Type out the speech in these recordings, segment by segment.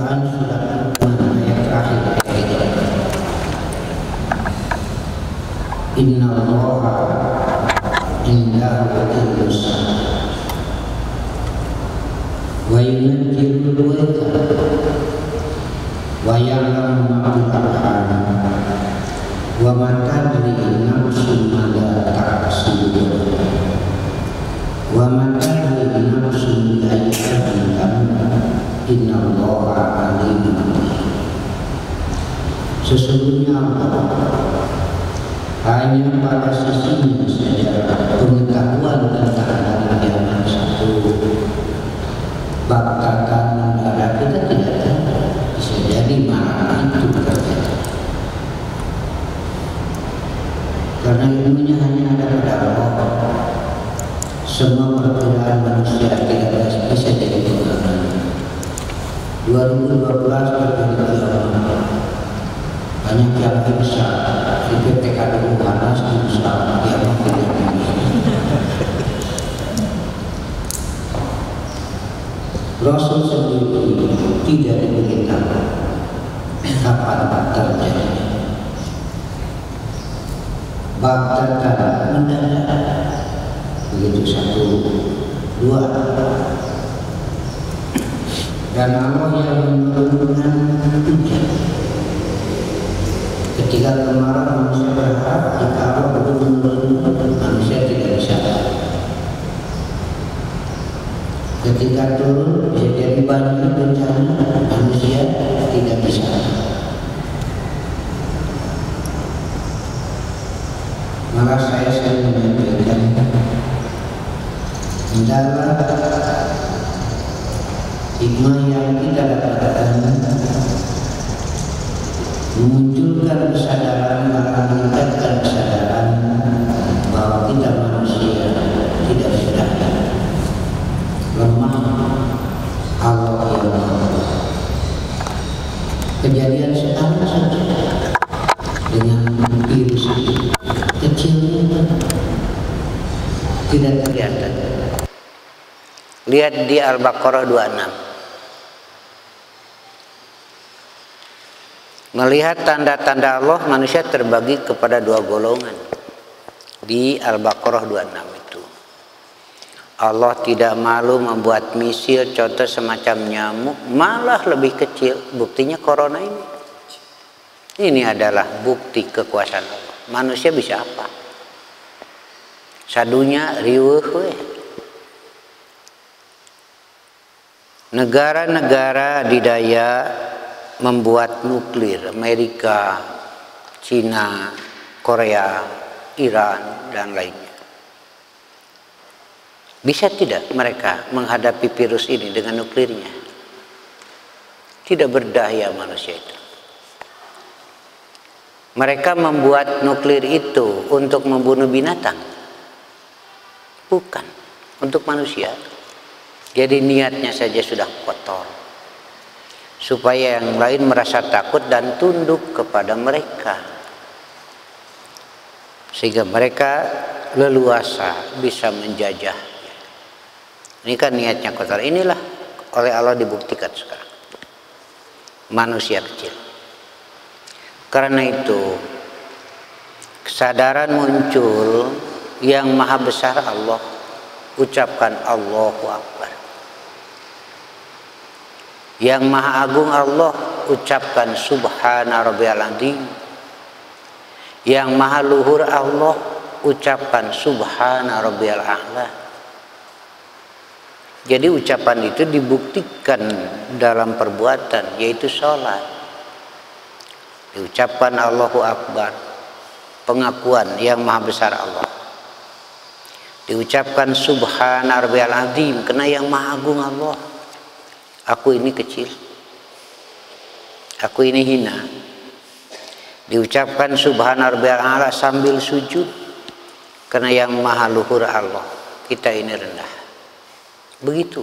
Quran surat Luqman ayat terakhir. Inna Allaha indahu ilmus wa yunajjilul ghaiza wa ya'lamu ma fil arham wa ma tadri nafsun madza taksibu wa ma tadri nafsun bi ayyi ardin tamut inna Allaha alimun. Sesungguhnya Allah hanya pada sisinya saja pengetahuan tentang hari kiamat satu. Bab tata negara kita tidak tahu, bisa jadi malam itu terjadi. Karena ilmunya hanya ada pada Allah. Semua perkiraan manusia tidak bisa jadi pengaruh. 2012 terjadi banyak yang bisa di PTK panas di Islam yang tidak Rasul sendiri tidak diberitahu kapan terjadi. Baghdad mendadak begitu satu dua, dan Allah yang menurunkan hujan. Ketika kemarau manusia berharap jika Allah betul-betul manusia tidak bisa. Ketika turun bisa jadi banjir bencana manusia tidak bisa. Maka saya sering menyampaikan hendaklah hikmah yang kita dapatkan memunculkan kesadaran, meningkatkan kesadaran bahwa kita manusia tidak berdaya, lemah, Allah yang Maha. Kejadian sekarang saja dengan virus kecilnya tidak kelihatan. Lihat di Al-Baqarah 26. Melihat tanda-tanda Allah, manusia terbagi kepada dua golongan. Di Al-Baqarah 26 itu Allah tidak malu membuat misil contoh semacam nyamuk, malah lebih kecil. Buktinya corona ini. Ini adalah bukti kekuasaan Allah. Manusia bisa apa? Sadunya riweuh we. Negara-negara didaya membuat nuklir, Amerika, Cina, Korea, Iran, dan lainnya. Bisa tidak mereka menghadapi virus ini dengan nuklirnya? Tidak berdaya manusia itu. Mereka membuat nuklir itu untuk membunuh binatang, bukan untuk manusia. Jadi niatnya saja sudah kotor, supaya yang lain merasa takut dan tunduk kepada mereka, sehingga mereka leluasa bisa menjajah. Ini kan niatnya kotor. Inilah oleh Allah dibuktikan sekarang. Manusia kecil. Karena itu kesadaran muncul yang maha besar Allah. Ucapkan Allahu Akbar. Yang maha agung Allah, ucapkan Subhana Rabbiyal Azim. Yang maha luhur Allah, ucapkan Subhana Rabbiyal A'la. Jadi ucapan itu dibuktikan dalam perbuatan, yaitu sholat. Diucapkan Allahu Akbar, pengakuan yang maha besar Allah. Diucapkan Subhana Rabbiyal Azim, karena yang maha agung Allah. Aku ini kecil, aku ini hina. Diucapkan Subhana Rabbiyal A'la sambil sujud, karena yang maha luhur Allah, kita ini rendah. Begitu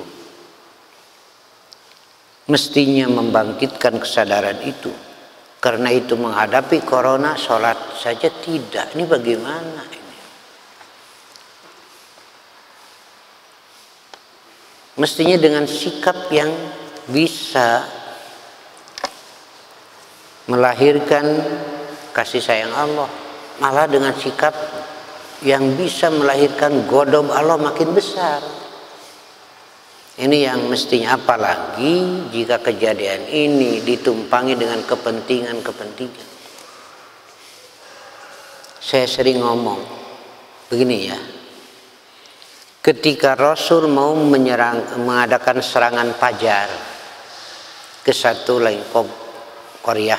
mestinya membangkitkan kesadaran itu. Karena itu menghadapi corona sholat saja tidak. Ini bagaimana ini? Mestinya dengan sikap yang bisa melahirkan kasih sayang Allah, malah dengan sikap yang bisa melahirkan godom Allah makin besar. Ini yang mestinya, apalagi jika kejadian ini ditumpangi dengan kepentingan-kepentingan. Saya sering ngomong begini ya, ketika Rasul mau mengadakan serangan fajar ke satu lengkop Korea,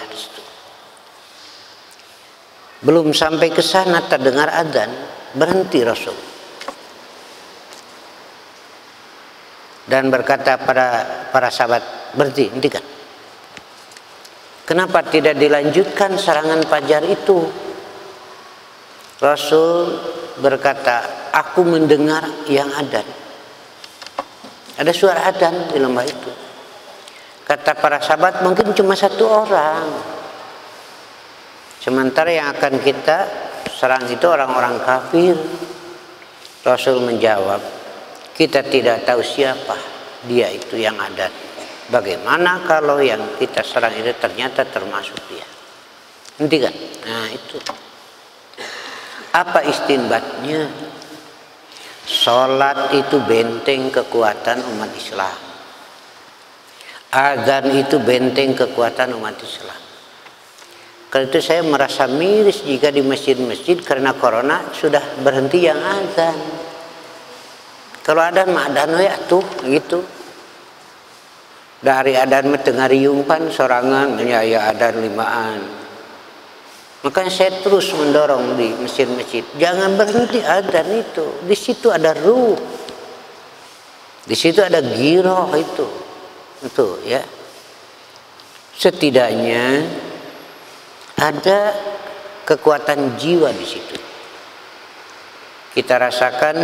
belum sampai ke sana terdengar adzan, berhenti Rasul dan berkata pada para sahabat, berhenti, hentikan. Kenapa tidak dilanjutkan serangan fajar itu? Rasul berkata, aku mendengar yang adzan. Ada suara adzan di lembah itu. Kata para sahabat, mungkin cuma satu orang. Sementara yang akan kita serang itu orang-orang kafir. Rasul menjawab, kita tidak tahu siapa dia itu yang ada. Bagaimana kalau yang kita serang itu ternyata termasuk dia? Hentikan. Nah itu. Apa istinbatnya? Sholat itu benteng kekuatan umat Islam. Adzan itu benteng kekuatan umat Islam. Karena itu saya merasa miris jika di masjid-masjid karena corona sudah berhenti yang adzan. Kalau adzan mah adzan ya tuh gitu. Dari adzan mah tengah riungpan sorangan ya adzan limaan. Makanya saya terus mendorong di masjid-masjid, jangan berhenti adzan itu. Di situ ada ruh. Di situ ada giroh itu. Itu ya. Setidaknya ada kekuatan jiwa di situ. Kita rasakan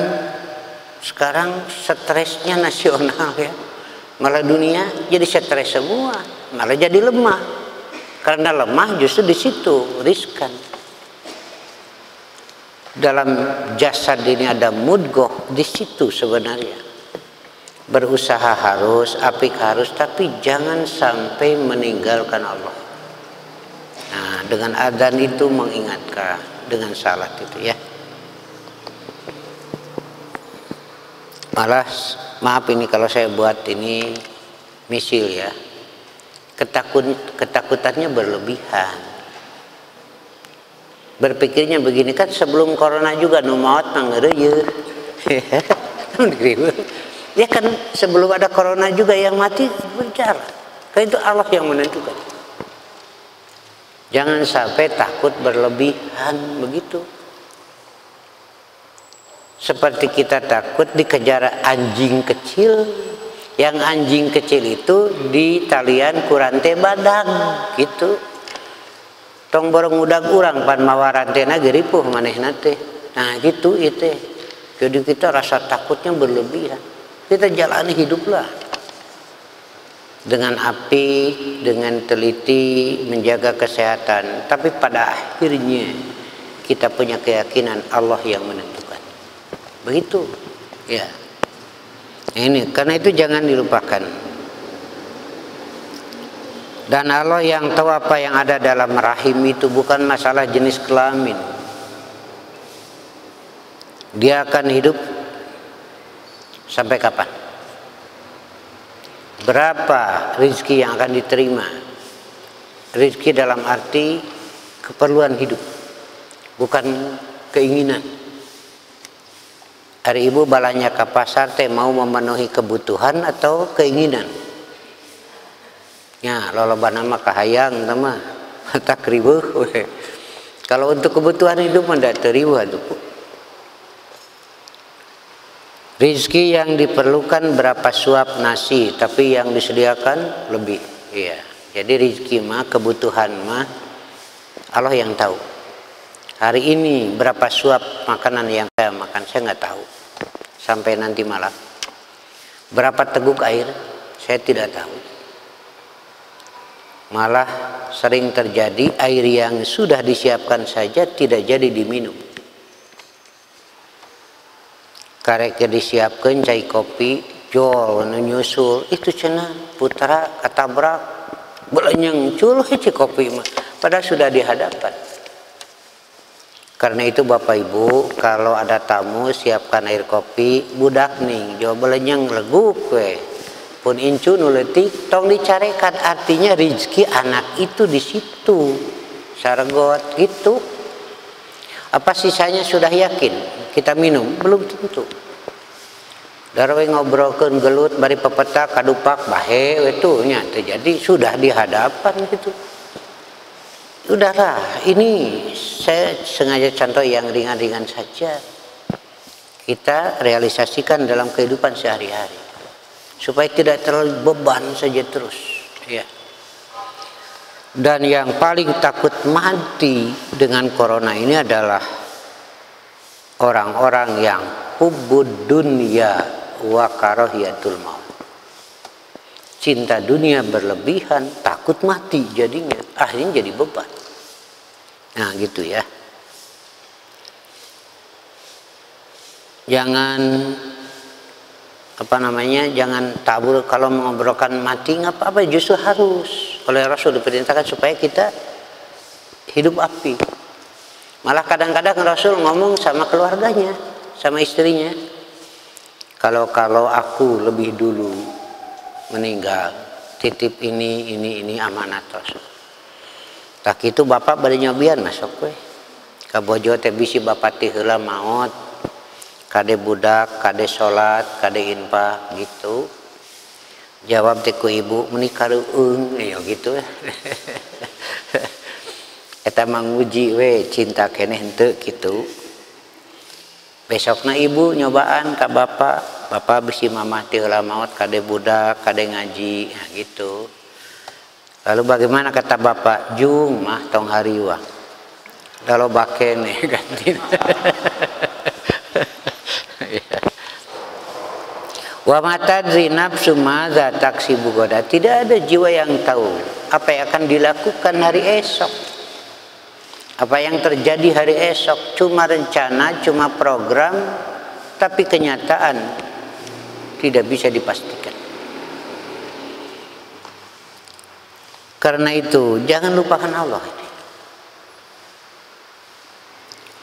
sekarang stresnya nasional ya. Malah dunia jadi stres semua, malah jadi lemah. Karena lemah justru di situ riskan. Dalam jasad ini ada mudghah, di situ sebenarnya. Berusaha harus, apik harus, tapi jangan sampai meninggalkan Allah. Nah, dengan adzan itu mengingatkan, dengan salat itu ya. Malah maaf ini kalau saya buat ini misil ya. Ketakutannya berlebihan. Berpikirnya begini, kan sebelum corona juga nu maot nangeureuyeuh. Ya kan sebelum ada corona juga yang mati berjalan. Kan itu Allah yang menentukan. Jangan sampai takut berlebihan begitu. Seperti kita takut dikejar anjing kecil. Yang anjing kecil itu di talian kurante badag gitu. Tong borong udag urang pan mawa rantena geripuh manehna teh. Nah gitu itu. Jadi kita rasa takutnya berlebihan. Kita jalani hiduplah dengan api, dengan teliti menjaga kesehatan. Tapi pada akhirnya kita punya keyakinan Allah yang menentukan. Begitu ya. Ini karena itu jangan dilupakan. Dan Allah yang tahu apa yang ada dalam rahim itu bukan masalah jenis kelamin. Dia akan hidup sampai kapan? Berapa rezeki yang akan diterima? Rezeki dalam arti keperluan hidup, bukan keinginan. Hari ibu balanya ke pasar teh mau memenuhi kebutuhan atau keinginan. Ya, lolobana mah kahayang mah tak riweuh. Kalau untuk kebutuhan hidup mah ndak teriweuh atuh. Rezeki yang diperlukan berapa suap nasi, tapi yang disediakan lebih. Iya. Jadi rezeki mah, kebutuhan mah Allah yang tahu. Hari ini berapa suap makanan yang saya makan, saya nggak tahu. Sampai nanti malam. Berapa teguk air, saya tidak tahu. Malah sering terjadi air yang sudah disiapkan saja tidak jadi diminum. Karek disiapkan cai kopi, jol, nyusul, itu cenah putra katabrak belenyeng culuh kopi mah, padahal sudah di hadapan. Karena itu Bapak Ibu, kalau ada tamu siapkan air kopi, budak nih jauh belenyeng leguk we. Pun incu nuletik tong dicarekan, artinya rezeki anak itu di situ. Sargot gitu. Apa sisanya sudah yakin kita minum? Belum tentu. Darwe ngobrolkeun gelut bari pepeta kadupak bahe itu nya terjadi sudah di hadapan gitu. Udahlah, ini saya sengaja contoh yang ringan-ringan saja. Kita realisasikan dalam kehidupan sehari-hari supaya tidak terlalu beban saja terus, ya. Dan yang paling takut mati dengan corona ini adalah orang-orang yang hubbud dunya wa karahiyatul maut. Cinta dunia berlebihan, takut mati jadinya, akhirnya jadi beban. Nah gitu ya. Jangan jangan tabur kalau mengobrolkan mati nggak apa-apa, justru harus. Oleh Rasul diperintahkan supaya kita hidup api. Malah kadang-kadang Rasul ngomong sama keluarganya, sama istrinya, kalau aku lebih dulu meninggal, titip ini amanat Rasul. Tak itu bapak bari nyobian masuk we. Ka bojo teh bisi bapak teh heula maot. Kade budak, kade salat, kade infak gitu. Jawab teh ku ibu meuni kareueung ya gitu. Eta manguji we cinta keneh henteu kitu. Besokna ibu nyobaan ka bapak bisi mamah teh heula maot kade budak, kade ngaji nah gitu. Lalu bagaimana kata bapak? Jung mah tong hariwah. Kalau bakene ganti. Wa matadri nafsu madza taksibu goda. Tidak ada jiwa yang tahu apa yang akan dilakukan hari esok. Apa yang terjadi hari esok cuma rencana, cuma program, tapi kenyataan tidak bisa dipastikan. Karena itu jangan lupakan Allah.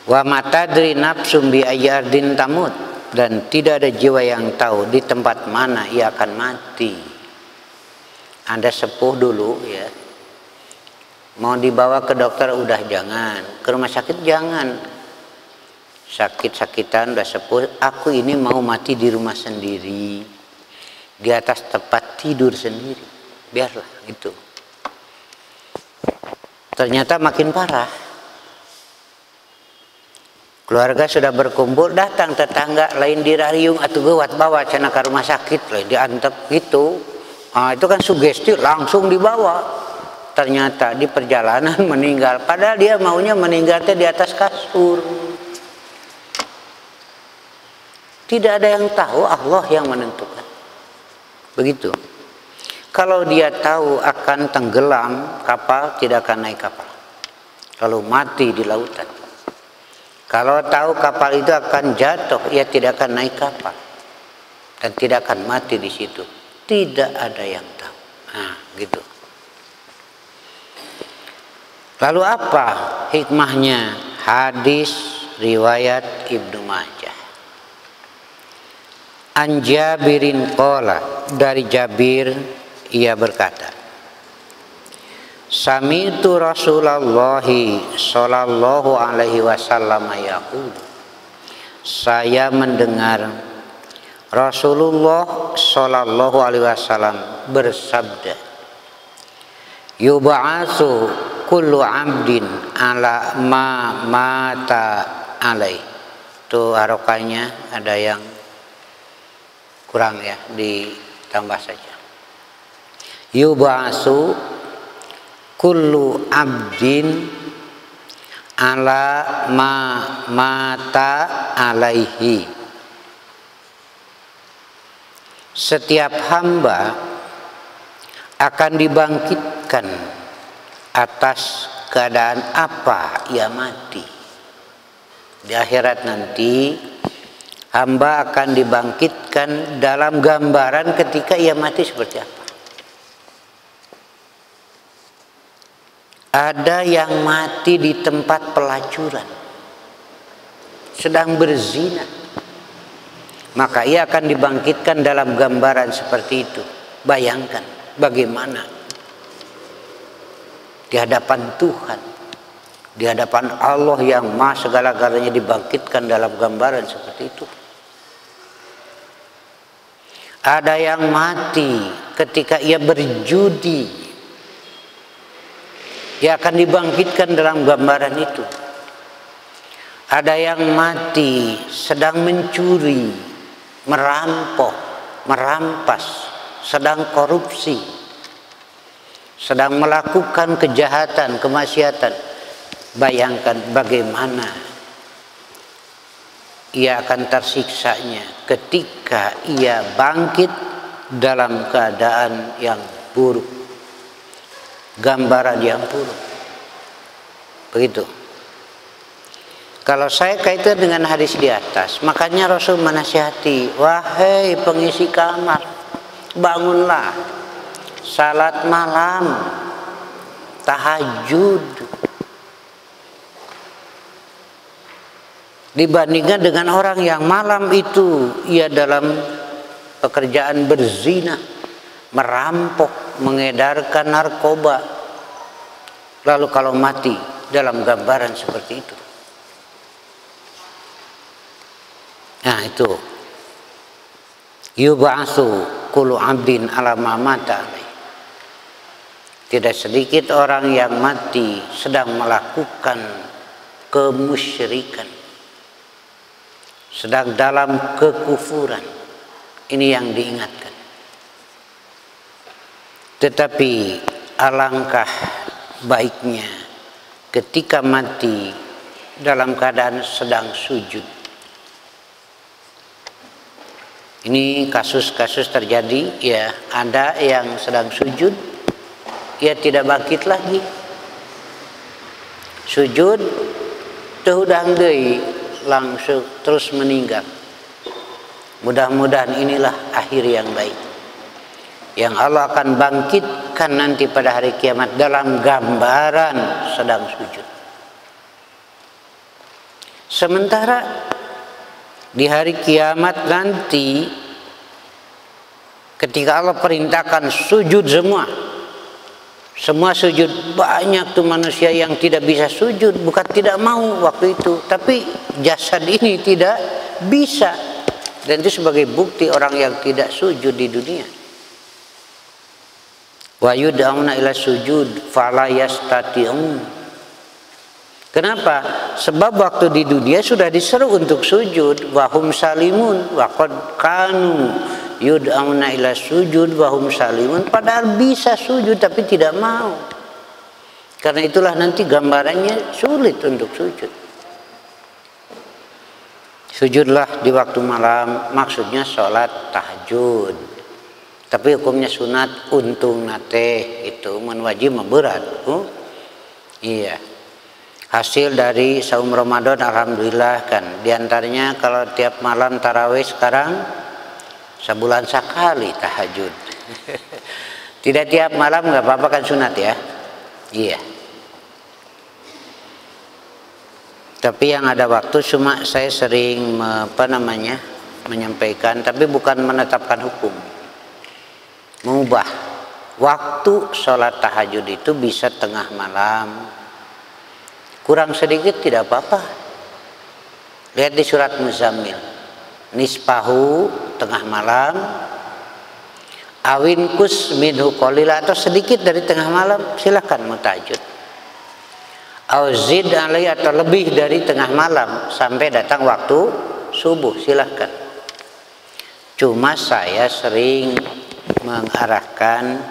Wa matadri nafsum bi ayyardin tamut, dan tidak ada jiwa yang tahu di tempat mana ia akan mati. Anda sepuh dulu ya, mau dibawa ke dokter udah jangan, ke rumah sakit jangan, sakit-sakitan udah sepuh, aku ini mau mati di rumah sendiri, di atas tempat tidur sendiri, biarlah gitu. Ternyata makin parah. Keluarga sudah berkumpul, datang tetangga lain dirariung atau gawat bawa cana ke rumah sakit, lain diantep gitu. Nah, itu kan sugesti langsung dibawa. Ternyata di perjalanan meninggal, padahal dia maunya meninggalnya di atas kasur. Tidak ada yang tahu, Allah yang menentukan. Begitu. Kalau dia tahu akan tenggelam kapal, tidak akan naik kapal. Kalau mati di lautan. Kalau tahu kapal itu akan jatuh, ia tidak akan naik kapal dan tidak akan mati di situ. Tidak ada yang tahu. Nah, gitu. Lalu apa hikmahnya? Hadis riwayat Ibnu Majah. An Jabirin qala, dari Jabir ia berkata, Sami'tu Rasulullah sallallahu alaihi wasallam yaqul. Saya mendengar Rasulullah sallallahu alaihi wasallam bersabda, Yub'atsu kullu 'abdin ala ma mata alai. Itu harokahnya ada yang kurang ya, ditambah saja. Yub'atsu kullu abdin ala ma mata alaihi. Setiap hamba akan dibangkitkan atas keadaan apa ia mati. Di akhirat nanti hamba akan dibangkitkan dalam gambaran ketika ia mati seperti apa. Ada yang mati di tempat pelacuran, sedang berzina, maka ia akan dibangkitkan dalam gambaran seperti itu. Bayangkan bagaimana di hadapan Tuhan, di hadapan Allah yang Maha segala-galanya, dibangkitkan dalam gambaran seperti itu. Ada yang mati ketika ia berjudi, ia akan dibangkitkan dalam gambaran itu. Ada yang mati sedang mencuri, merampok, merampas, sedang korupsi, sedang melakukan kejahatan, kemaksiatan. Bayangkan bagaimana ia akan tersiksanya ketika ia bangkit dalam keadaan yang buruk, gambaran yang buruk. Begitu. Kalau saya kaitkan dengan hadis di atas, makanya Rasul menasihati, wahai pengisi kamar, bangunlah, salat malam, tahajud. Dibandingkan dengan orang yang malam itu ia dalam pekerjaan berzina, merampok, mengedarkan narkoba, lalu kalau mati dalam gambaran seperti itu. Nah itu, yub'atsu kullu 'abdin 'ala ma mata alaihi. Tidak sedikit orang yang mati sedang melakukan kemusyrikan, sedang dalam kekufuran. Ini yang diingatkan. Tetapi alangkah baiknya ketika mati dalam keadaan sedang sujud. Ini kasus-kasus terjadi, ya, ada yang sedang sujud, ia tidak bangkit lagi. Sujud tehudang deui, langsung terus meninggal. Mudah-mudahan inilah akhir yang baik, yang Allah akan bangkitkan nanti pada hari kiamat dalam gambaran sedang sujud. Sementara di hari kiamat nanti, ketika Allah perintahkan sujud semua sujud, banyak tuh manusia yang tidak bisa sujud, bukan tidak mau waktu itu, tapi jasad ini tidak bisa, dan itu sebagai bukti orang yang tidak sujud di dunia. Wa yud'auna ila sujud fala yastati'un. Kenapa? Sebab waktu di dunia sudah diseru untuk sujud, wahum salimun, waqad kanu yud'auna ila sujud wahum salimun, padahal bisa sujud tapi tidak mau. Karena itulah nanti gambarannya sulit untuk sujud. Sujudlah di waktu malam, maksudnya sholat tahajud. Tapi hukumnya sunat, untung nate itu menwajib memberat. Iya. Hasil dari saum Ramadan alhamdulillah kan. Di antaranya kalau tiap malam tarawih sekarang sebulan sekali tahajud. Tidak tiap malam, nggak apa-apa kan, sunat ya. Iya. Tapi yang ada waktu cuma saya sering menyampaikan, tapi bukan menetapkan hukum. Mengubah waktu sholat tahajud itu bisa tengah malam, kurang sedikit tidak apa-apa. Lihat di surat Muzammil, nispahu tengah malam, awin kus minhu qalila, atau sedikit dari tengah malam, silakan mau tahajud. Auzid alai, atau lebih dari tengah malam sampai datang waktu subuh, silakan. Cuma saya sering mengarahkan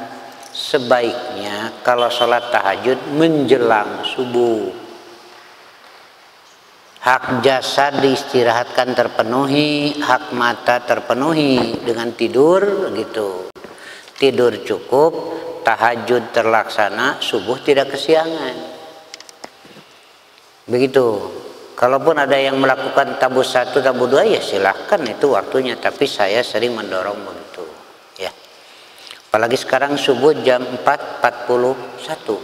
sebaiknya kalau sholat tahajud menjelang subuh. Hak jasad diistirahatkan terpenuhi, hak mata terpenuhi dengan tidur gitu. Tidur cukup, tahajud terlaksana, subuh tidak kesiangan. Begitu. Kalaupun ada yang melakukan tabu 1, tabu 2, ya silahkan, itu waktunya. Tapi saya sering mendorong begitu. Ya. Apalagi sekarang subuh jam 4.41.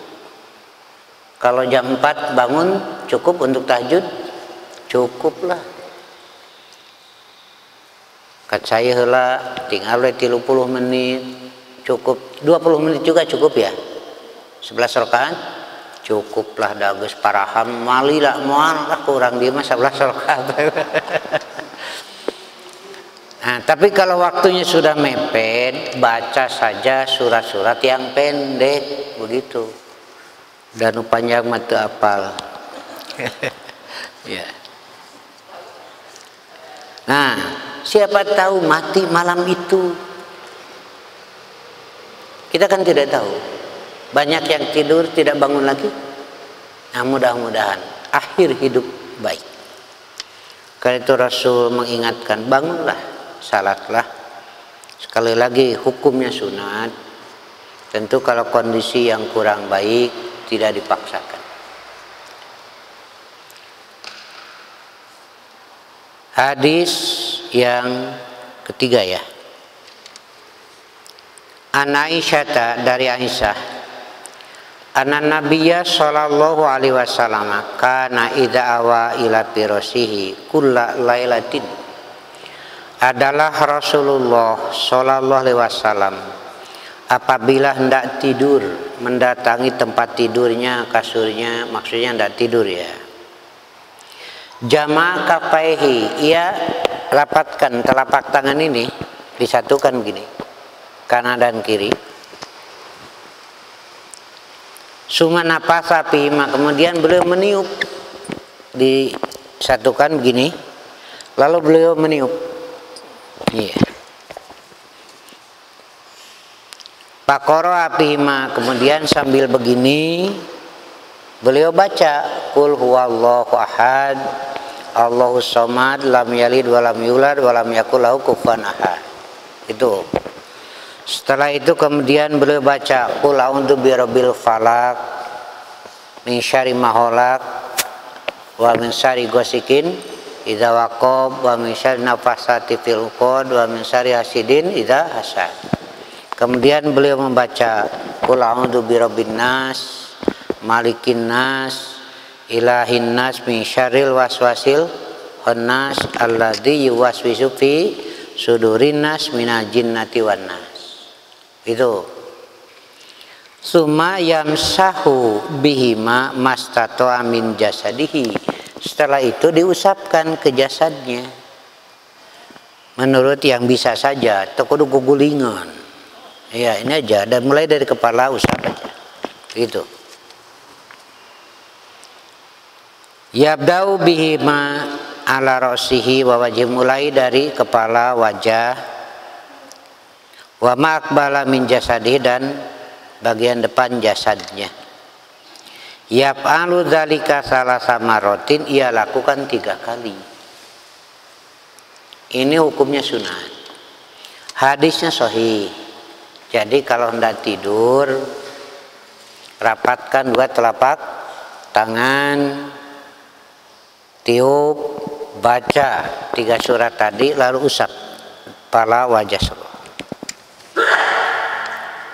Kalau jam 4 bangun cukup untuk tahajud? Cukuplah. Kat saya heula tinggal 30 menit cukup, 20 menit juga cukup ya. 11 rakaat cukuplah dagus paraham malila moal lah kurang dia mah 11 rakaat. Nah, tapi kalau waktunya sudah mepet, baca saja surat-surat yang pendek begitu. Dan panjang mata apal. Ya. Nah, siapa tahu mati malam itu. Kita kan tidak tahu. Banyak yang tidur tidak bangun lagi. Nah, mudah-mudahan akhir hidup baik. Karena itu Rasul mengingatkan, bangunlah, salatlah. Sekali lagi hukumnya sunat. Tentu kalau kondisi yang kurang baik tidak dipaksakan. Hadis yang ketiga ya. An Aisyah, dari Aisyah, anna Nabiyya sallallahu alaihi wasallam kana idza awa ila firasihi kulla lailatin. Adalah Rasulullah sallallahu alaihi wasallam apabila hendak tidur mendatangi tempat tidurnya, kasurnya, maksudnya hendak tidur ya. Jama' kafaihi, ia rapatkan telapak tangan ini, disatukan begini, kanan dan kiri. Suma nafasa fihima, kemudian beliau meniup, disatukan begini, lalu beliau meniup. Iya. Faqara fihima, kemudian sambil begini beliau baca qul huwallahu ahad Allahus samad lam yalid walam yulad walam yakul lahu kufuwan ahad. Itu. Setelah itu kemudian beliau baca qul a'udzu birabbil falaq min syarri ma khalaq wa min syarri ghasikin idza waqab wa min syarri nafasati fil 'uqad wa min syarri hasidin idza hasad. Kemudian beliau membaca qul a'udzu birabbin nas malikin nas ilahin nas min syarril waswasil khannas alladzi yuwaswisu fi sudurin nas minal jinnati wan nas. Itu. Summa yamsahu bihima mastata'a min jasadihi. Setelah itu diusapkan ke jasadnya. Menurut yang bisa saja, tekudu gugulingan. Ya, ini aja, dan mulai dari kepala usap aja. Gitu. Yabda'u bihima ala ra'sihi wa wajhi, mulai dari kepala, wajah, wa ma'akbala min jasadi, dan bagian depan jasadnya. Yaf'alu dzalika salasa marotin, ia lakukan 3 kali. Ini hukumnya sunat. Hadisnya sahih. Jadi kalau hendak tidur, rapatkan 2 telapak tangan, tiup, baca 3 surat tadi, lalu usap kepala, wajah, seluruh.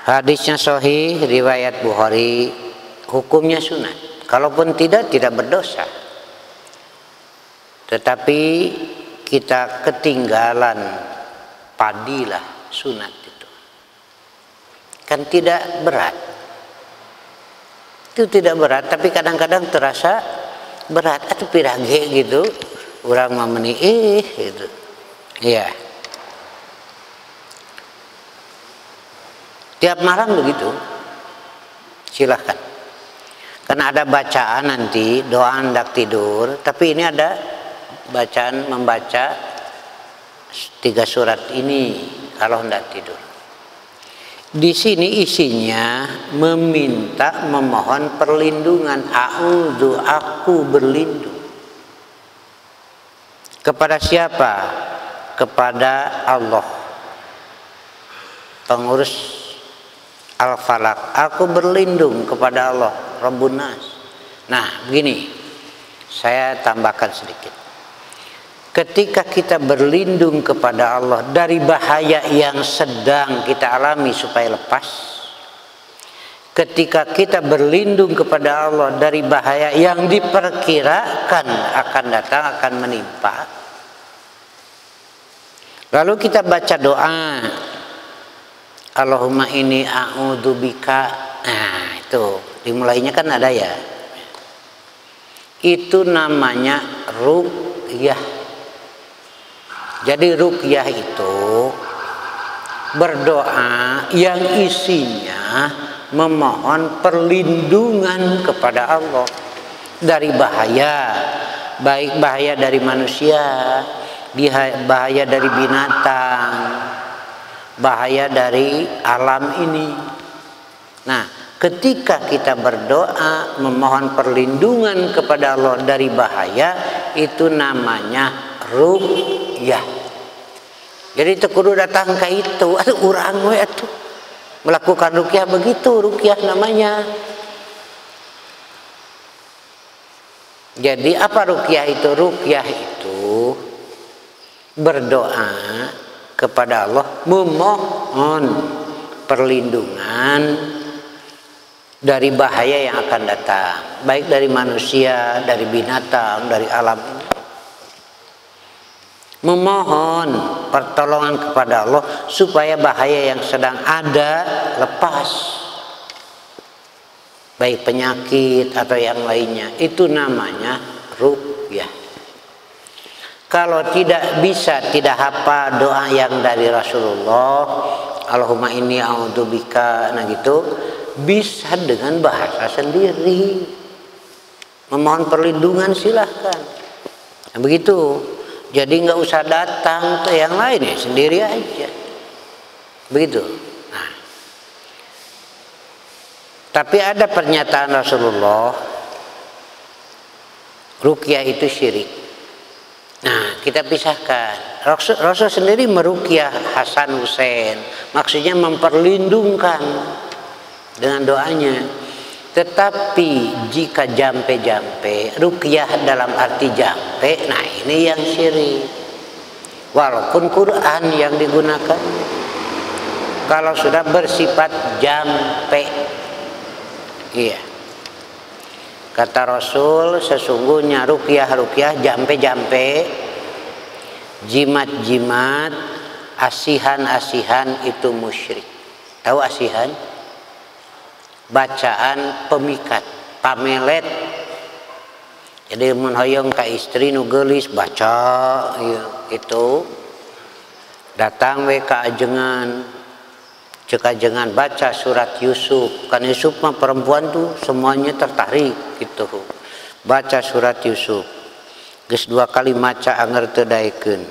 Hadisnya sahih, riwayat Bukhari, hukumnya sunat. Kalaupun tidak berdosa. Tetapi kita ketinggalan padilah sunat itu. Kan tidak berat. Itu tidak berat, tapi kadang-kadang terasa berat. Atau pirage gitu, orang memeni gitu. Iya. Tiap malam begitu, silahkan. Karena ada bacaan nanti, doa hendak tidur, tapi ini ada bacaan membaca 3 surat ini kalau hendak tidur. Di sini isinya meminta, memohon perlindungan. A'udzu, aku berlindung. Kepada siapa? Kepada Allah, pengurus Al-Falaq. Aku berlindung kepada Allah, Rabbun Nas. Nah, begini, saya tambahkan sedikit. Ketika kita berlindung kepada Allah dari bahaya yang sedang kita alami supaya lepas, ketika kita berlindung kepada Allah dari bahaya yang diperkirakan akan datang, akan menimpa, lalu kita baca doa, Allahumma inni a'udzubika. Nah, itu dimulainya kan ada ya. Itu namanya ruqyah. Jadi ruqyah itu berdoa yang isinya memohon perlindungan kepada Allah dari bahaya, baik bahaya dari manusia, bahaya dari binatang, bahaya dari alam ini. Nah, ketika kita berdoa memohon perlindungan kepada Allah dari bahaya, itu namanya ruqyah. Jadi itu kudu datang ke itu, urang we atuh melakukan ruqyah begitu, ruqyah namanya. Jadi apa ruqyah itu? Ruqyah itu berdoa kepada Allah, memohon perlindungan dari bahaya yang akan datang, baik dari manusia, dari binatang, dari alam ini. Memohon pertolongan kepada Allah supaya bahaya yang sedang ada lepas, baik penyakit atau yang lainnya. Itu namanya ruqyah. Kalau tidak bisa, tidak hafal doa yang dari Rasulullah, Allahumma inni a'udzubika, nah gitu, bisa dengan bahasa sendiri memohon perlindungan, silahkan. Nah, begitu. Jadi nggak usah datang ke yang lain, ya sendiri aja. Begitu. Nah, tapi ada pernyataan Rasulullah, ruqyah itu syirik. Nah, kita pisahkan. Rasul sendiri meruqyah Hasan Husain, maksudnya memperlindungkan dengan doanya. Tetapi jika jampe-jampe, ruqyah dalam arti jampe, nah ini yang syirik. Walaupun Quran yang digunakan, kalau sudah bersifat jampe, iya. Kata Rasul, sesungguhnya ruqyah jampe-jampe, jimat-jimat, asihan-asihan itu musyrik. Tahu asihan? Bacaan pemikat, pamelet. Jadi mun hoyong ka istri nu geulis baca ya, itu datang we ka ajengan, cek ajengan baca surat Yusuf. Kan Yusuf mah perempuan tuh semuanya tertarik gitu. Baca surat Yusuf. Geus 2 kali maca anger teu daekeun.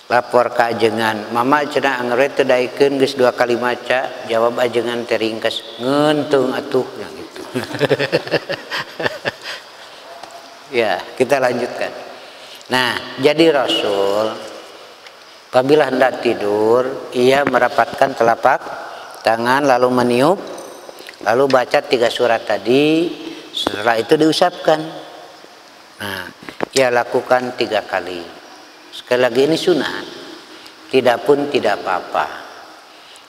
Lapor ke ajengan, mama cenah anger teu daekeun geus 2 kali maca, jawab ajengan teh ringkes, ngeuntung atuh yang gitu. Ya, kita lanjutkan. Nah, jadi Rasul apabila hendak tidur, ia merapatkan telapak tangan lalu meniup, lalu baca 3 surat tadi, setelah itu diusapkan. Nah, ia lakukan 3 kali. Sekali lagi ini sunat, tidak pun tidak apa-apa.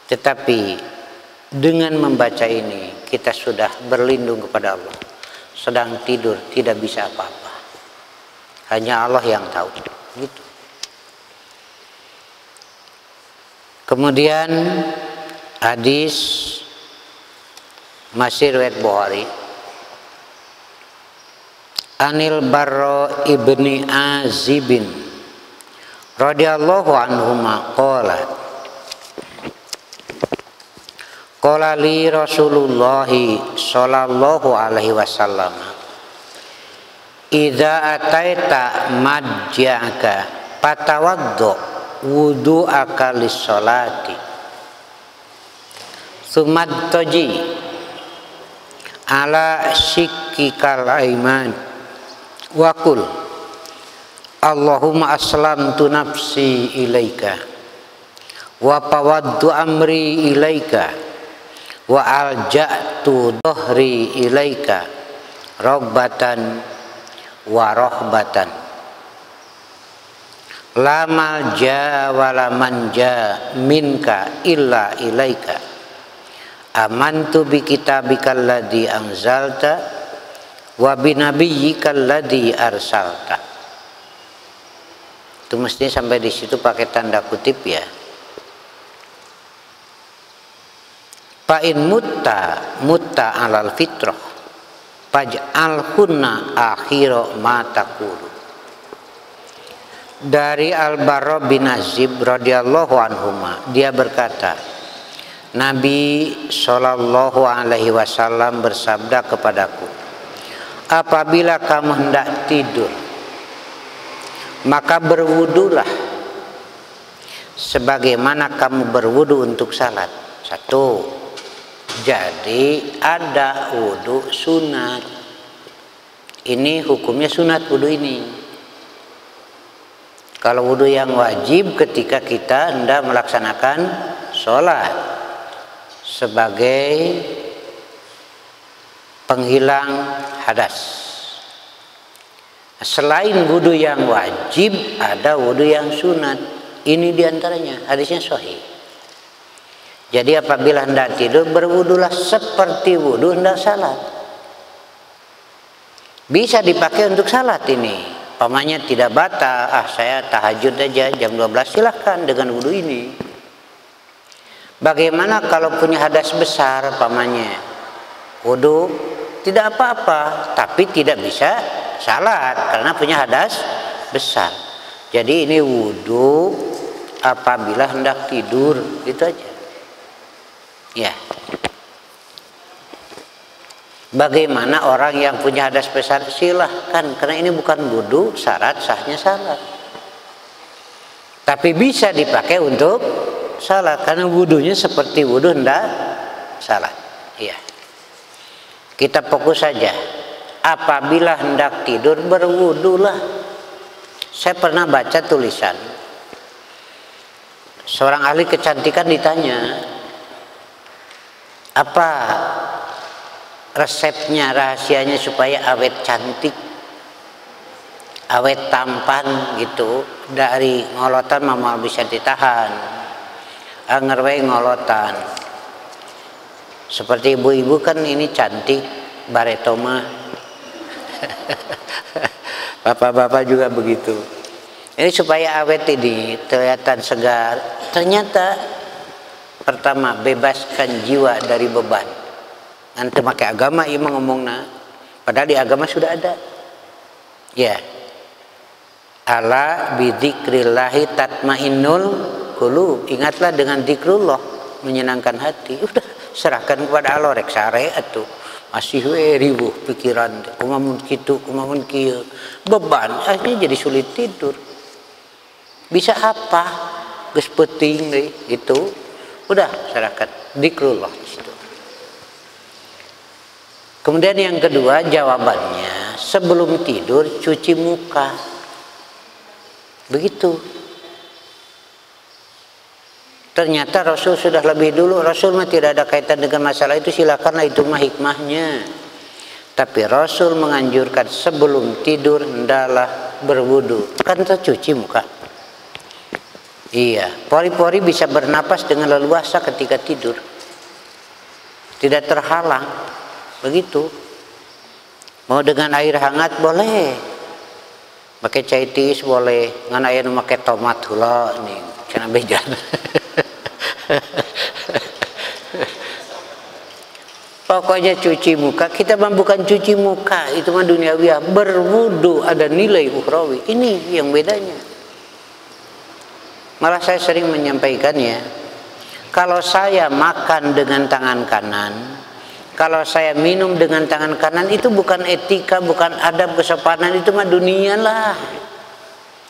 Tetapi dengan membaca ini kita sudah berlindung kepada Allah. Sedang tidur tidak bisa apa-apa. Hanya Allah yang tahu. Gitu. Kemudian hadis masih riwayat Bukhari. Anil Barra ibni Azibin radhiyallahu anhuma qala li Rasulullah sallallahu alaihi wasallam idza ataita madja'aka fatawaddu wudu'aka lis-sholati sumadtaji ala shikkikal aiman wa qul Allahumma aslamtu nafsi ilaika wa pawaddu amri ilaika wa alja'tu dhahri ilaika raghbatan wa rahbatan la malja wa la manja minka illa ilaika Amantu bi kitabikal ladzi anzalta wa bi nabiyyikal ladzi arsalta. Itu mestinya sampai di situ pakai tanda kutip ya. Fa in mutta alal fitrah faj'alhunna akhira ma taqulu. Dari Al-Barra bin Azib radhiyallahu anhuma, dia berkata, Nabi Shallallahu alaihi wasallam bersabda kepadaku, apabila kamu hendak tidur, maka berwudulah sebagaimana kamu berwudu untuk salat. Satu, jadi ada wudu sunat. Ini hukumnya sunat wudu ini. Kalau wudu yang wajib ketika kita hendak melaksanakan sholat sebagai penghilang hadas. Selain wudu yang wajib, ada wudu yang sunat. Ini diantaranya, hadisnya sahih. Jadi apabila hendak tidur, berwudulah seperti wudu hendak salat. Bisa dipakai untuk salat ini. Pamannya tidak batal, saya tahajud aja jam 12, silahkan dengan wudu ini. Bagaimana kalau punya hadas besar pamannya? Wudu tidak apa-apa, tapi tidak bisa salat karena punya hadas besar. Jadi ini wudu apabila hendak tidur, itu aja. Ya. Bagaimana orang yang punya hadas besar? Silahkan, karena ini bukan wudu syarat sahnya salat. Tapi bisa dipakai untuk salat karena wudunya seperti wudu hendak salat. Iya. Kita fokus saja. Apabila hendak tidur, berwudulah. Saya pernah baca tulisan. Seorang ahli kecantikan ditanya, apa resepnya, rahasianya supaya awet cantik, awet tampan gitu, dari ngolotan mama bisa ditahan, ngerwei ngolotan. Seperti ibu-ibu kan ini cantik, baretoma. Bapak-bapak juga begitu. Ini supaya awet ini kelihatan segar. Ternyata pertama, bebaskan jiwa dari beban. Nanti pakai agama imam ngomongna, padahal di agama sudah ada. Ya. Ala bidzikrillahi tatmainnul qulub. Ingatlah dengan zikrullah menyenangkan hati. Udah serahkan kepada Allah, rek sare atuh. Masih ribuh pikiran, kumamun kitu, kumamun kieu. Beban akhirnya jadi sulit tidur. Bisa apa? Geus peuting deui gitu. Udah serahkan zikrullah di situ. Kemudian yang kedua, jawabannya sebelum tidur cuci muka. Begitu. Ternyata Rasul sudah lebih dulu. Rasul mah tidak ada kaitan dengan masalah itu, silakanlah, itu mah hikmahnya. Tapi Rasul menganjurkan sebelum tidur hendaklah berwudu. Kan tercuci muka. Iya, pori-pori bisa bernapas dengan leluasa ketika tidur. Tidak terhalang. Begitu. Mau dengan air hangat boleh, pakai cai tiis boleh, ngan aya nu make tomat heula nih cenah bejan. Pokoknya cuci muka. Kita mah bukan cuci muka, itu mah duniawiah. Berwudu ada nilai ukhrawi. Ini yang bedanya. Malah saya sering menyampaikannya, kalau saya makan dengan tangan kanan, kalau saya minum dengan tangan kanan, itu bukan etika, bukan adab kesopanan, itu mah dunia lah.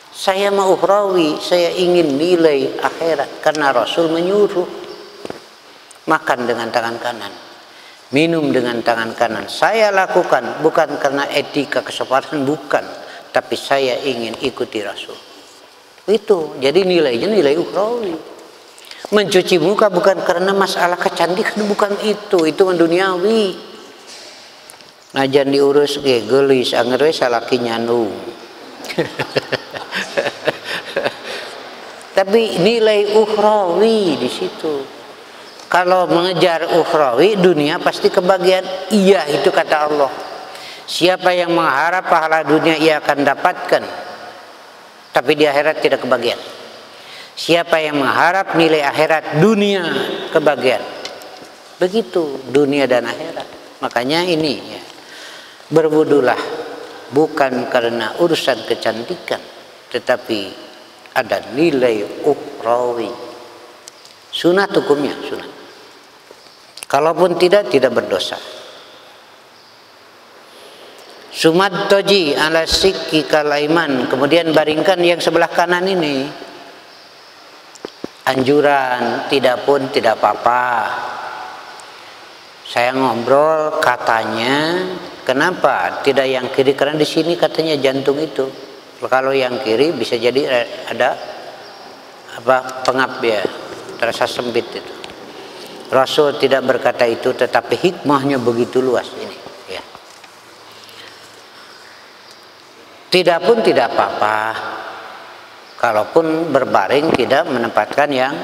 Saya mau ukhrawi, saya ingin nilai akhirat, karena Rasul menyuruh makan dengan tangan kanan, minum dengan tangan kanan. Saya lakukan bukan karena etika kesopanan, bukan, tapi saya ingin ikuti Rasul. Itu jadi nilainya nilai ukhrawi. Mencuci muka bukan karena masalah kecantikan, bukan itu duniawi. Najan diurus ge geulis anger we salaki nyandung. Tapi nilai ukhrawi di situ. Kalau mengejar ukhrawi, dunia pasti kebagian. Iya, itu kata Allah. Siapa yang mengharap pahala dunia ia akan dapatkan, tapi di akhirat tidak kebagian. Siapa yang mengharap nilai akhirat, dunia kebagian. Begitu dunia dan akhirat. Makanya ini ya, berwudulah bukan karena urusan kecantikan, tetapi ada nilai ukhrawi. Sunat hukumnya, sunat. Kalaupun tidak berdosa. Sumadtoji ala sikki kalaiman. Kemudian baringkan yang sebelah kanan ini. Anjuran, tidak pun tidak apa-apa. Saya ngobrol, katanya kenapa tidak yang kiri, karena di sini katanya jantung itu. Kalau yang kiri bisa jadi ada pengap ya, terasa sempit itu. Rasul tidak berkata itu, tetapi hikmahnya begitu luas ini ya. Tidak pun tidak apa-apa. Kalaupun berbaring tidak menempatkan yang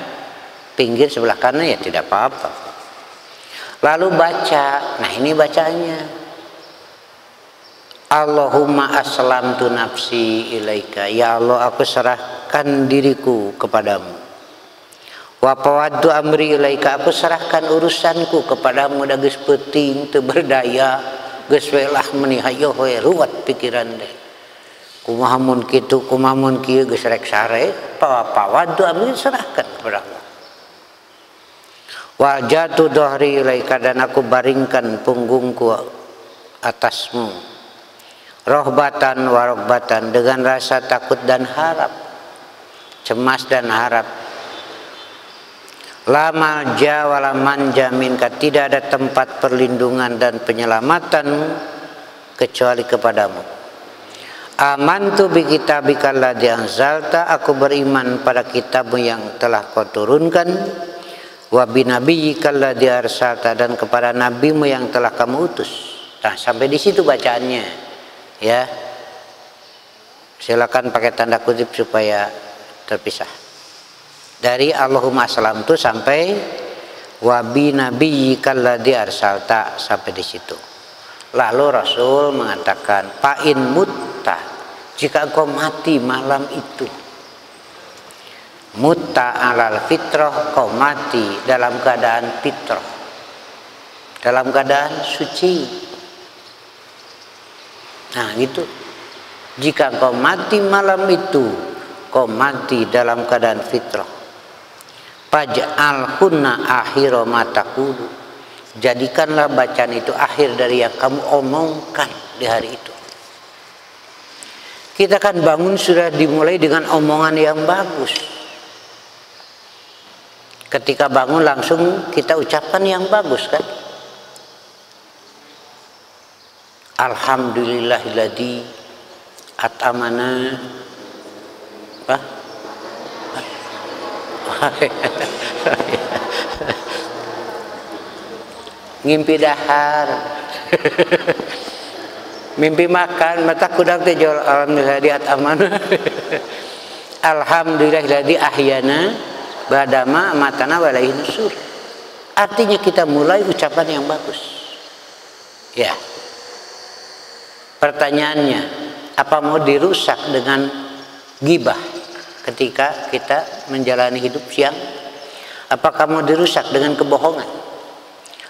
pinggir sebelah kanan ya tidak apa-apa. Lalu baca. Nah, ini bacanya. Allahumma aslamtu nafsi ilaika. Ya Allah, aku serahkan diriku kepadamu. Wa pawaddu amri ilaika, aku serahkan urusanku kepadamu. Da geus peuting teu berdaya, geus we lah meuni hayo we ruwet pikiran deh. Kumaha mun kitu, kumaha mun kieu geus rek sare, pawaddu amri serahkan kepada Allah. Wa jatu dhahri ilaika, dan aku baringkan punggungku atasmu. Rohbatan wa rogbatan, dengan rasa takut dan harap, cemas dan harap. La malja wala manja minka, tidak ada tempat perlindungan dan penyelamatan kecuali kepadamu. Amantu bi kitabika alladzi anzalta, aku beriman pada kitabmu yang telah kau turunkan. Wa bi nabiyyika alladzi arsalta, dan kepada nabimu yang telah kamu utus. Nah, sampai di situ bacaannya ya. Silakan pakai tanda kutip supaya terpisah. Dari Allahumma aslamtu sampai wa bi nabiyyika alladzi arsalta, sampai di situ. Lalu Rasul mengatakan, fa'in mutta, jika engkau mati malam itu, mutta alal fitrah, kau mati dalam keadaan fitrah, dalam keadaan suci. Nah gitu. Jika engkau mati malam itu, kau mati dalam keadaan fitrah. Faj'al hunna akhira ma taqulu, jadikanlah bacaan itu akhir dari yang kamu omongkan di hari itu. Kita kan bangun sudah dimulai dengan omongan yang bagus. Ketika bangun langsung kita ucapkan yang bagus kan. Alhamdulillahilladzi at'amana apa? Ngimpi dahar. Mimpi makan mata kudang teh jual alhamdulillah at'amana. Alhamdulillahilladzi ahyana ba'dama amatana wa ilaihi nusyur. Artinya kita mulai ucapan yang bagus. Ya. Pertanyaannya, apa mau dirusak dengan ghibah ketika kita menjalani hidup siang? Apakah mau dirusak dengan kebohongan?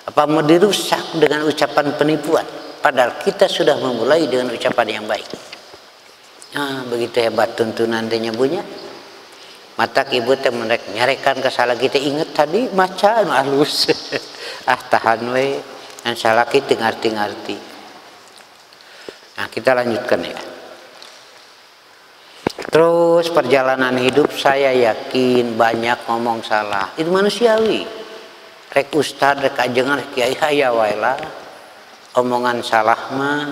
Apa mau dirusak dengan ucapan penipuan? Padahal kita sudah memulai dengan ucapan yang baik. Nah, begitu hebat tuntunan teh nyabunya. Mata ibu teh nyarekan kesalahan kita, ingat tadi maca halus. Tahan we, dan salah kita ngarti-ngarti. Nah, kita lanjutkan ya. Terus perjalanan hidup saya yakin banyak ngomong salah. Itu manusiawi. Rek ustad, rek ajengan, rek kiai haya wae lah. Omongan salah mah.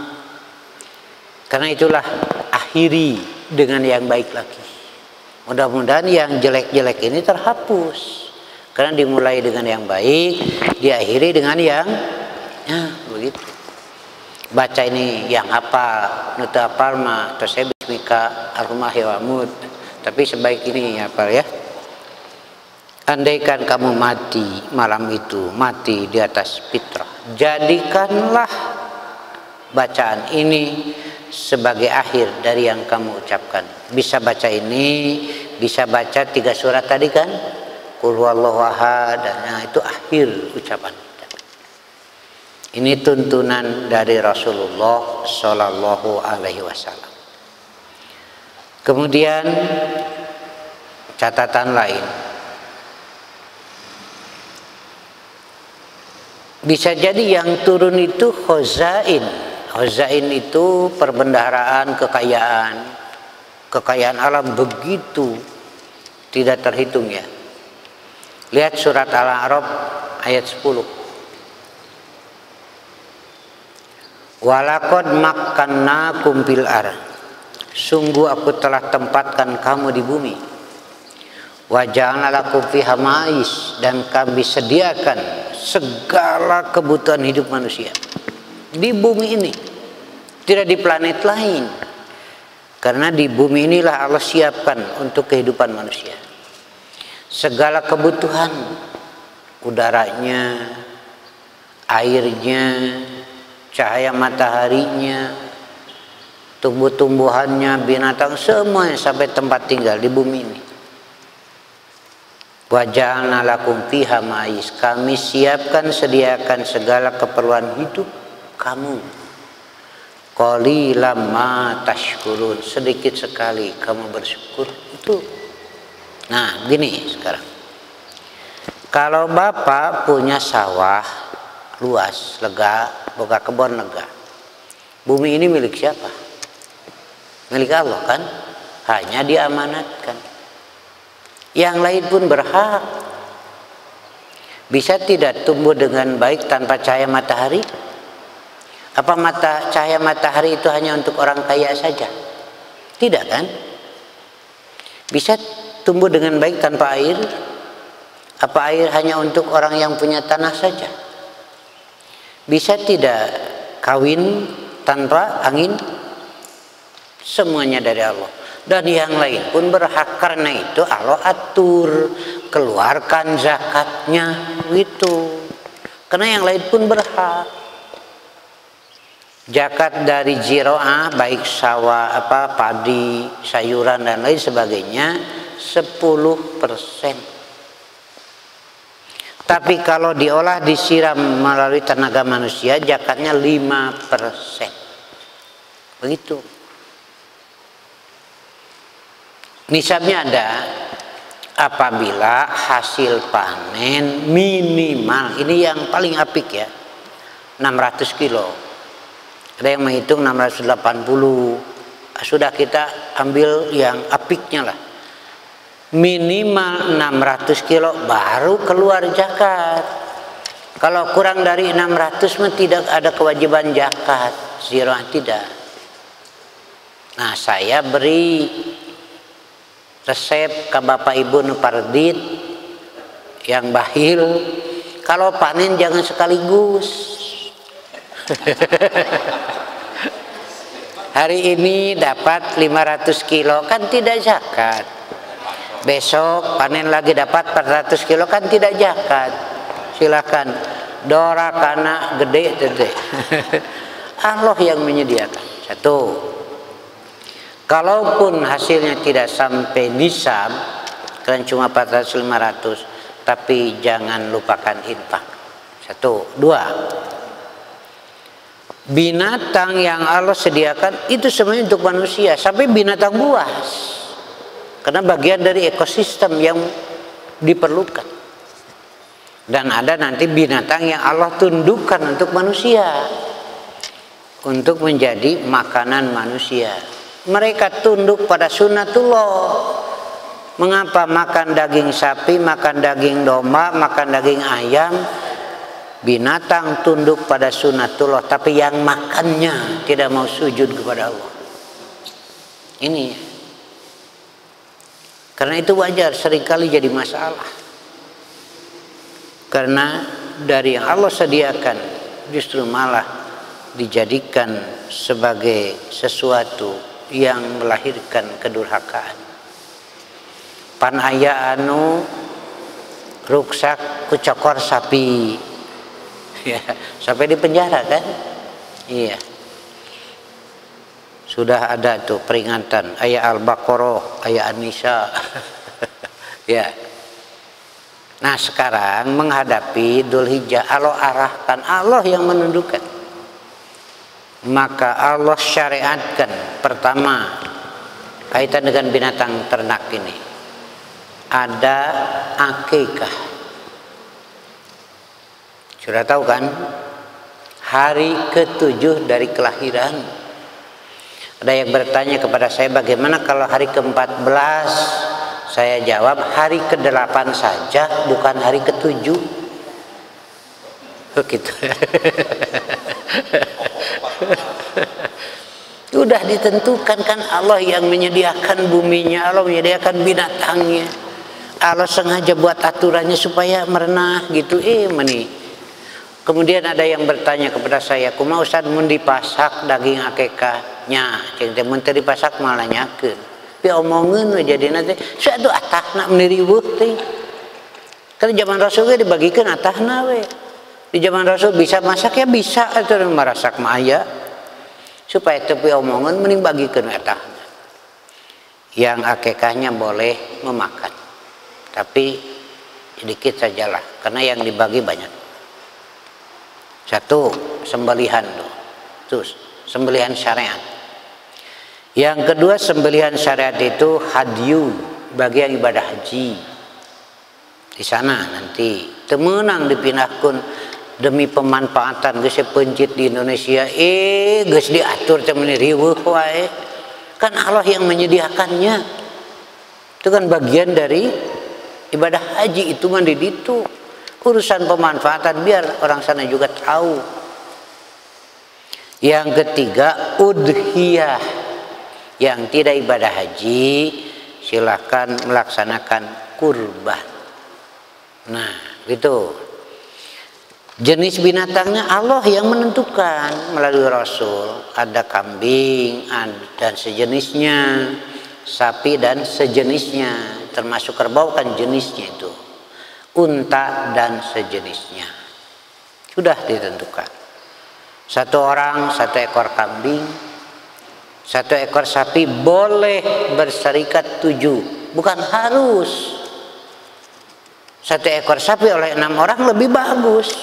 Karena itulah akhiri dengan yang baik lagi. Mudah-mudahan yang jelek-jelek ini terhapus. Karena dimulai dengan yang baik, diakhiri dengan yang begitu. Baca ini yang hafal, nutu hafal mah terus saya bismika arhumah yawamud. Tapi sebaik ini hafal ya. andaikan kamu mati malam itu, mati di atas fitrah, jadikanlah bacaan ini sebagai akhir dari yang kamu ucapkan. Bisa baca ini, bisa baca 3 surat tadi kan, Qul huwallahu ahad, nah itu akhir ucapan. Ini tuntunan dari Rasulullah Shallallahu Alaihi Wasallam. Kemudian catatan lain, bisa jadi yang turun itu khazain. Khazain itu perbendaharaan, kekayaan alam begitu tidak terhitung ya. Lihat surat Al-A'raf ayat 10. Walaqad makkannakum fil ardh, sungguh aku telah tempatkan kamu di bumi. Wa ja'alna lakum fiha ma'is, dan kami sediakan segala kebutuhan hidup manusia di bumi ini, tidak di planet lain. Karena di bumi inilah Allah siapkan untuk kehidupan manusia segala kebutuhan, udaranya, airnya, cahaya mataharinya, tumbuh-tumbuhannya, binatang, semuanya sampai tempat tinggal di bumi ini. Wa ja'alna lakum fiha ma'is, kami siapkan, sediakan segala keperluan hidup kamu. Qalilam ma tashkurun, sedikit sekali kamu bersyukur. Itu. Nah, gini sekarang. Kalau Bapak punya sawah luas, lega, boga kebun lega, bumi ini milik siapa? Milik Allah kan? Hanya diamanatkan. Yang lain pun berhak. Bisa tidak tumbuh dengan baik tanpa cahaya matahari? Apa cahaya matahari itu hanya untuk orang kaya saja? Tidak kan? Bisa tumbuh dengan baik tanpa air? Apa air hanya untuk orang yang punya tanah saja? Bisa tidak kawin tanpa angin? Semuanya dari Allah. Dan yang lain pun berhak, karena itu Allah atur, keluarkan zakatnya gitu. Karena yang lain pun berhak. Zakat dari jiroah, baik sawah, padi, sayuran dan lain sebagainya 10%. Tapi kalau diolah, disiram melalui tenaga manusia, zakatnya 5%. Begitu. Nisabnya ada apabila hasil panen minimal, ini yang paling apik ya, 600 kilo. Ada yang menghitung 680. Sudah kita ambil yang apiknya lah. Minimal 600 kilo baru keluar zakat. Kalau kurang dari 600 mah tidak ada kewajiban zakat. Zero, tidak. Nah, saya beri resep ke Bapak Ibu Nupardit yang bahil, kalau panen jangan sekaligus. Hari ini dapat 500 kilo kan tidak zakat. Besok panen lagi dapat 400 kilo kan tidak zakat. Silakan dora kana gede. Allah yang menyediakan. Satu. Kalaupun hasilnya tidak sampai nisab, kan cuma 400-500, tapi jangan lupakan infak. 1, 2. Binatang yang Allah sediakan itu semuanya untuk manusia, sampai binatang buas. Karena bagian dari ekosistem yang diperlukan. Dan ada nanti binatang yang Allah tundukkan untuk manusia, untuk menjadi makanan manusia. Mereka tunduk pada sunnatullah. Mengapa makan daging sapi, makan daging domba, makan daging ayam? Binatang tunduk pada sunnatullah, tapi yang makannya tidak mau sujud kepada Allah. Ini. Karena itu wajar seringkali jadi masalah. Karena dari yang Allah sediakan justru malah dijadikan sebagai sesuatu yang melahirkan kedurhakaan. Pan aya anu ruksak kucokor sapi. Ya, sampai di penjara kan? Iya. Sudah ada tuh peringatan ayat Al-Baqarah, ayat An-Nisa. Ya. Nah, sekarang menghadapi Dzulhijjah, Allah arahkan, Allah yang menentukan. Maka Allah syariatkan pertama kaitan dengan binatang ternak ini. Ada akikah. Sudah tahu kan? Hari ke-7 dari kelahiran. Ada yang bertanya kepada saya, bagaimana kalau hari ke-14? Saya jawab, hari ke-8 saja, bukan hari ke-7. Begitu. Sudah ditentukan kan, Allah yang menyediakan buminya, Allah menyediakan binatangnya. Allah sengaja buat aturannya supaya merenah gitu. Meni. Kemudian ada yang bertanya kepada saya, kumaha Ustaz mun dipasak daging akikahnya, cing teh mun teu dipasak malah nyakeun. Pi omongeun we jadi nanti satu atahna meniriweuh teh. Karena zaman Rasul ge dibagikeun atahna we. Di zaman Rasul bisa masak ya bisa atuh marasak mah aya. Supaya teu pi omongeun mending bagikeun atahna. Yang akikahnya boleh memakan. Tapi sedikit sajalah karena yang dibagi banyak. Satu, sembelihan tuh, sembelihan syariat. Yang kedua, sembelihan syariat itu hadyu bagi yang ibadah haji. Di sana nanti temenang dipindahkan demi pemanfaatan geus pencit di Indonesia. Geus diatur temen riweuh wae. Kan Allah yang menyediakannya. Itu kan bagian dari ibadah haji, itu mah di ditu. Urusan pemanfaatan biar orang sana juga tahu. Yang ketiga, udhiyah. Yang tidak ibadah haji silahkan melaksanakan kurban. Nah, gitu. Jenis binatangnya Allah yang menentukan melalui Rasul. Ada kambing dan sejenisnya, sapi dan sejenisnya, termasuk kerbau kan jenisnya itu. Unta dan sejenisnya sudah ditentukan. Satu orang 1 ekor kambing, 1 ekor sapi boleh berserikat 7, bukan harus. 1 ekor sapi oleh 6 orang lebih bagus.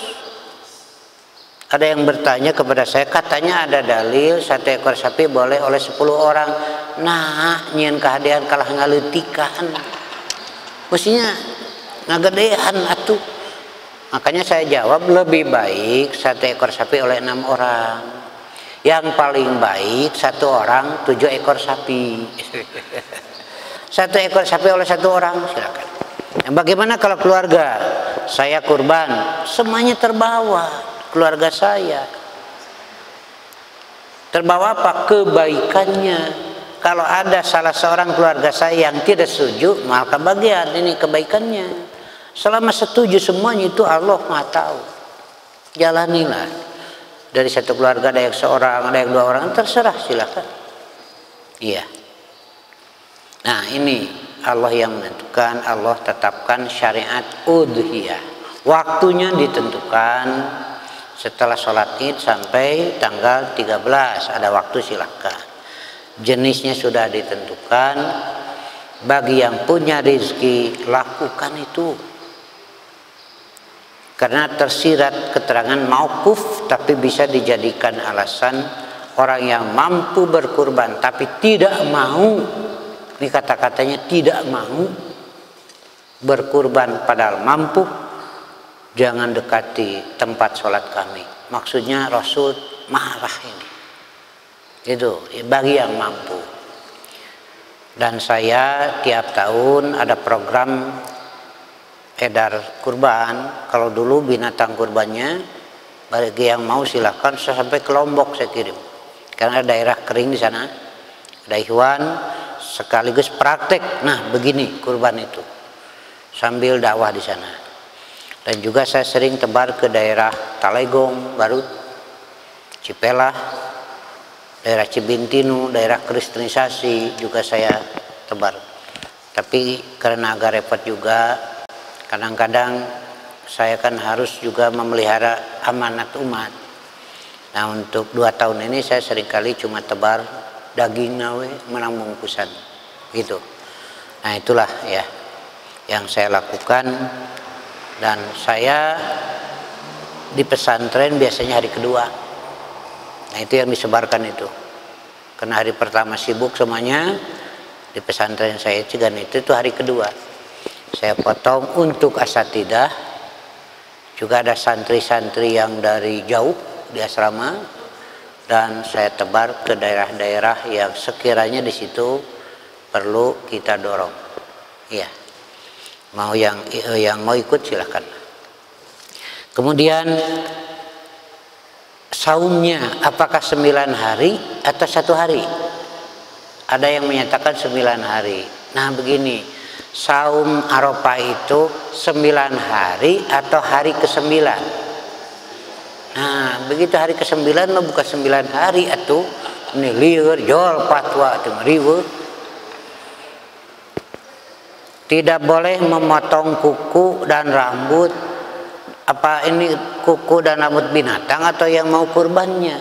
Ada yang bertanya kepada saya, katanya ada dalil 1 ekor sapi boleh oleh 10 orang. Nah, nyieun kahadean kalah ngaleutikan. Mestinya ngagedean atuh. Makanya saya jawab lebih baik 1 ekor sapi oleh 6 orang. Yang paling baik 1 orang 7 ekor sapi. 1 ekor sapi oleh 1 orang silakan. Nah, bagaimana kalau keluarga? Saya kurban, semuanya terbawa keluarga saya. Terbawa apa? Kebaikannya. Kalau ada salah seorang keluarga saya yang tidak setuju, maka bagian ini kebaikannya. Selama setuju semuanya itu Allah Maha tahu. Jalanilah. Dari satu keluarga ada yang seorang, ada yang 2 orang, terserah silakan. Iya. Nah, ini Allah yang menentukan, Allah tetapkan syariat udhiyah. Waktunya ditentukan setelah sholat Id sampai tanggal 13 ada waktu silakan. Jenisnya sudah ditentukan. Bagi yang punya rezeki lakukan itu. Karena tersirat keterangan mauquf tapi bisa dijadikan alasan orang yang mampu berkurban tapi tidak mau. Ini kata-katanya tidak mau berkurban padahal mampu. Jangan dekati tempat sholat kami. Maksudnya Rasul marah ini. Itu bagi yang mampu. Dan saya tiap tahun ada program edar kurban. Kalau dulu binatang kurbannya bagi yang mau silahkan, sampai ke Lombok saya kirim. Karena daerah kering di sana. Ada ikhwan sekaligus praktek. Nah, begini kurban itu. Sambil dakwah di sana. Dan juga saya sering tebar ke daerah Talegong, Garut, Cipelah, daerah Cibintinu, daerah kristenisasi juga saya tebar. Tapi karena agak repot juga, Kadang-kadang saya kan harus juga memelihara amanat umat. Nah untuk 2 tahun ini saya seringkali cuma tebar daging nawe menang bungkusan gitu. Nah itulah ya yang saya lakukan. Dan saya di pesantren biasanya hari kedua. Nah itu yang disebarkan itu. Karena hari pertama sibuk semuanya, di pesantren saya Cigan itu hari kedua. Saya potong untuk asatidah. Juga ada santri-santri yang dari jauh di asrama. Dan saya tebar ke daerah-daerah yang sekiranya di situ perlu kita dorong. Iya. Mau yang mau ikut silahkan. Kemudian saumnya apakah 9 hari atau 1 hari? Ada yang menyatakan 9 hari. Nah begini, saum Arafah itu 9 hari atau hari ke-9? Nah begitu hari ke-9 mah bukan 9 hari atuh. Ini liur jol fatwa teu riweuh. Tidak boleh memotong kuku dan rambut. Apa ini kuku dan rambut binatang atau yang mau kurbannya?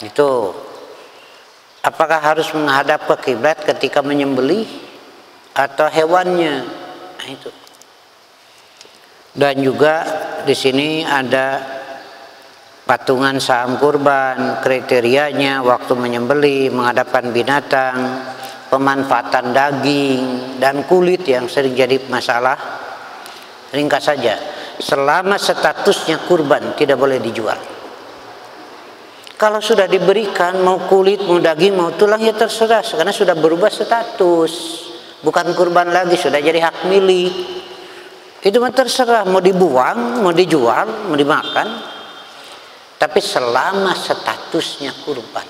Itu. Apakah harus menghadap ke kiblat ketika menyembelih atau hewannya? Nah itu. Dan juga di sini ada patungan saham kurban, kriterianya waktu menyembelih, menghadapkan binatang, pemanfaatan daging dan kulit yang sering jadi masalah. Ringkas saja, selama statusnya kurban tidak boleh dijual. Kalau sudah diberikan mau kulit, mau daging, mau tulang ya terserah, karena sudah berubah status, bukan kurban lagi, sudah jadi hak milik. Itu mah terserah, mau dibuang, mau dijual, mau dimakan. Tapi selama statusnya kurban,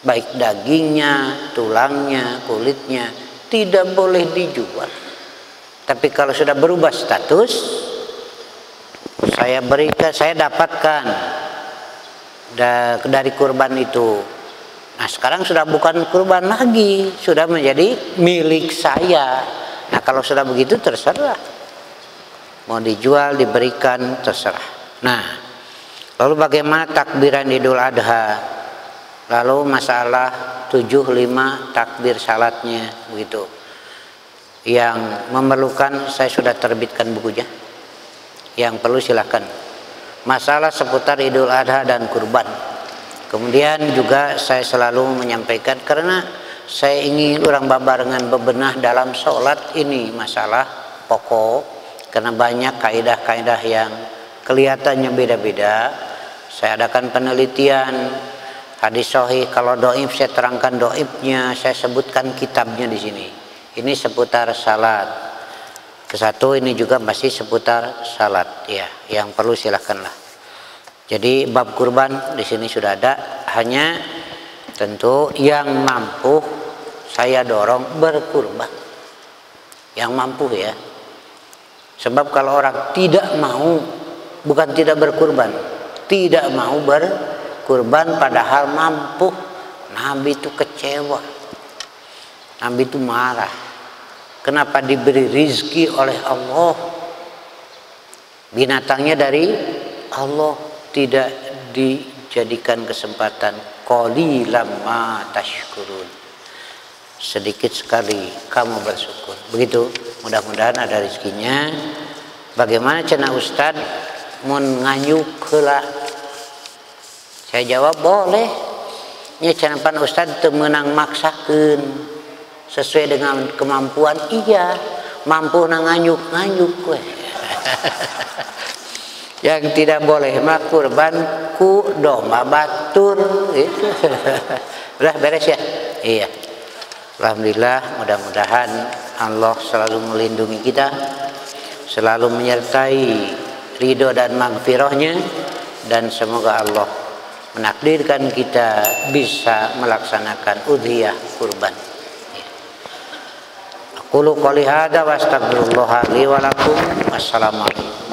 baik dagingnya, tulangnya, kulitnya tidak boleh dijual. Tapi kalau sudah berubah status, saya dapatkan dari kurban itu. Nah sekarang sudah bukan kurban lagi, sudah menjadi milik saya. Nah kalau sudah begitu terserah, mau dijual, diberikan, terserah. Nah lalu bagaimana takbiran Idul Adha? Lalu masalah 75 takbir salatnya begitu. Yang memerlukan saya sudah terbitkan bukunya. Yang perlu silahkan. Masalah seputar Idul Adha dan kurban. Kemudian juga saya selalu menyampaikan karena saya ingin orang babarengan bebenah dalam sholat ini masalah pokok. Karena banyak kaidah-kaidah yang kelihatannya beda-beda. Saya adakan penelitian. Hadis sahih kalau doib saya terangkan doibnya, saya sebutkan kitabnya di sini. Ini seputar salat. Kesatu ini juga masih seputar salat ya, yang perlu silahkanlah. Jadi bab kurban di sini sudah ada, hanya tentu yang mampu saya dorong berkurban. Yang mampu ya. Sebab kalau orang tidak mau, bukan tidak berkurban, tidak mau berkurban padahal mampu, Nabi itu kecewa, Nabi itu marah. Kenapa diberi rizki oleh Allah, binatangnya dari Allah, tidak dijadikan kesempatan. Qalilan ma tashkurun, sedikit sekali kamu bersyukur. Begitu, mudah-mudahan ada rezekinya. Bagaimana cenah Ustad mun nganyuk heula? Saya jawab boleh. Nya cenah pan Ustad teu meunang maksakeun. Sesuai dengan kemampuan, iya, mampu nganyuk-nganyuk we. Yang tidak boleh mah kurban ku domba batur gitu. Udah beres ya? Iya. Alhamdulillah, mudah-mudahan Allah selalu melindungi kita, selalu menyertai ridho dan magfirahnya, dan semoga Allah menakdirkan kita bisa melaksanakan udhiyah kurban. Qulu qouli hadza wa astaghfirullah li wa lakum. Wassalamualaikum.